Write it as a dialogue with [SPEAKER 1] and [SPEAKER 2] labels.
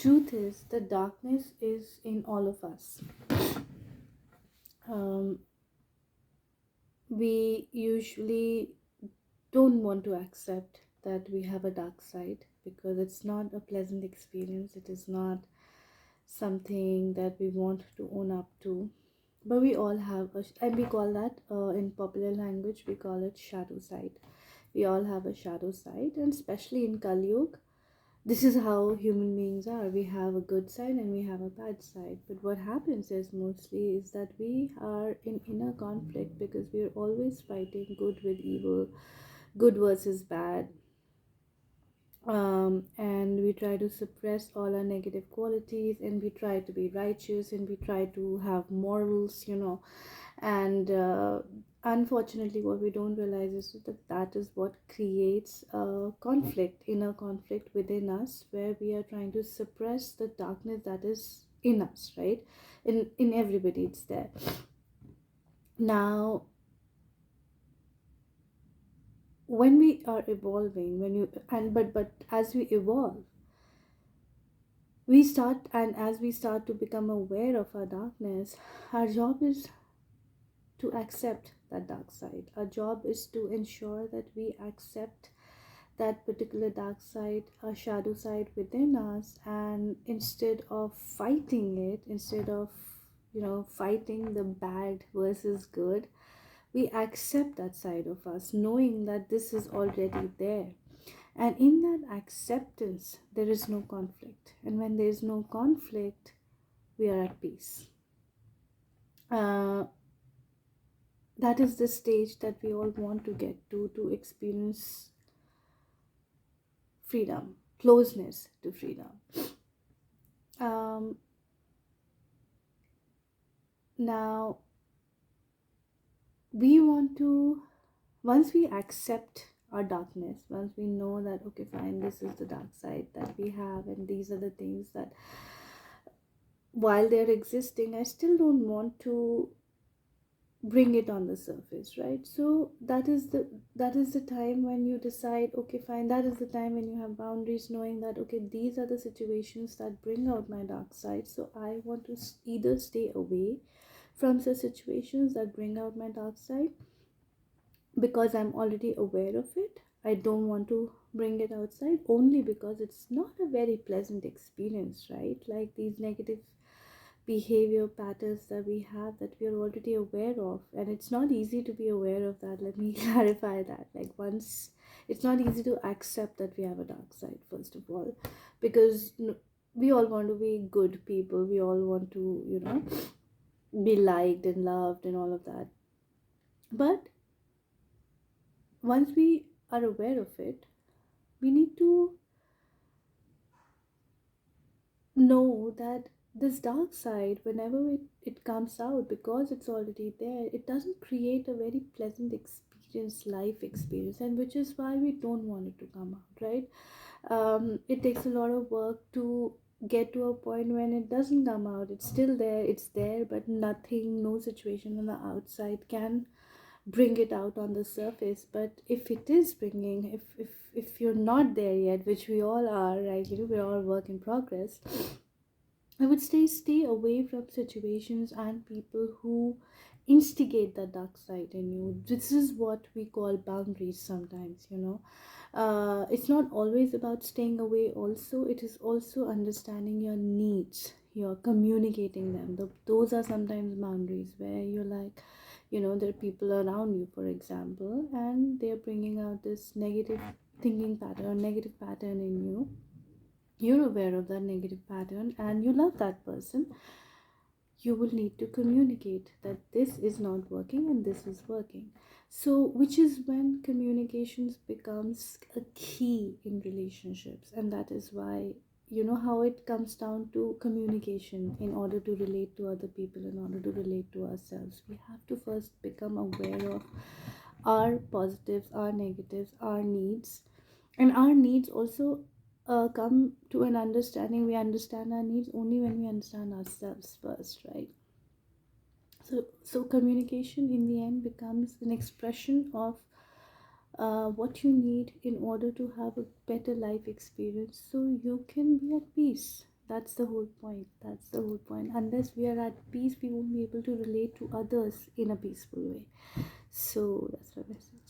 [SPEAKER 1] truth is, the darkness is in all of us. Um, we usually don't want to accept that we have a dark side because it's not a pleasant experience. It is not something that we want to own up to. But we all have and we call that, in popular language, we call it shadow side. We all have a shadow side, and especially in Kali Yuga, this is how human beings are. We have a good side and we have a bad side. But what happens is mostly is that we are in inner conflict because we are always fighting good with evil, good versus bad, and we try to suppress all our negative qualities, and we try to be righteous, and we try to have morals, and unfortunately what we don't realize is that that is what creates a conflict, inner conflict within us, where we are trying to suppress the darkness that is in us, right? In everybody it's there. Now, when we are evolving, when you and but as we evolve, we start and as we start to become aware of our darkness, our job is to accept that dark side. Our job is to ensure that we accept that particular dark side, a shadow side within us, and instead of fighting it, instead of fighting the bad versus good, we accept that side of us, knowing that this is already there. And in that acceptance, there is no conflict. And when there is no conflict, we are at peace. Uh, that is the stage that we all want to get to experience freedom, closeness to freedom. Um, Now, we want to, once we accept our darkness, once we know that, okay, fine, this is the dark side that we have, and these are the things that, while they're existing, I still don't want to bring it on the surface, right? So that is the time when you decide, okay, fine, that is the time when you have boundaries, knowing that, okay, these are the situations that bring out my dark side, so I want to either stay away from the situations that bring out my dark side because I'm already aware of it. I don't want to bring it outside, only because it's not a very pleasant experience, right? Like these negative behavior patterns that we have, that we are already aware of, and it's not easy to be aware of that. Let me clarify that. Like, once, it's not easy to accept that we have a dark side, first of all, because we all want to be good people, we all want to be liked and loved and all of that. But once we are aware of it, we need to know that this dark side, whenever it comes out, because it's already there, it doesn't create a very pleasant experience, life experience, and which is why we don't want it to come out, right? It takes a lot of work to get to a point when it doesn't come out. It's still there, it's there, but nothing, no situation on the outside can bring it out on the surface. But if it is bringing, if you're not there yet, which we all are, right? We're all work in progress. I would stay away from situations and people who instigate the dark side in you. This is what we call boundaries sometimes, it's not always about staying away. Also, it is also understanding your needs, you're communicating them. Those are sometimes boundaries where you're like, there are people around you, for example, and they're bringing out this negative thinking pattern, negative pattern in you. You're aware of that negative pattern and you love that person. You will need to communicate that this is not working and this is working. So, which is when communications becomes a key in relationships. And that is why, how it comes down to communication. In order to relate to other people, in order to relate to ourselves, we have to first become aware of our positives, our negatives, our needs. And our needs also come to an understanding. We understand our needs only when we understand ourselves first, right? So communication in the end becomes an expression of what you need in order to have a better life experience, so you can be at peace, That's the whole point. That's the whole point. Unless we are at peace, we won't be able to relate to others in a peaceful way. So that's what I said.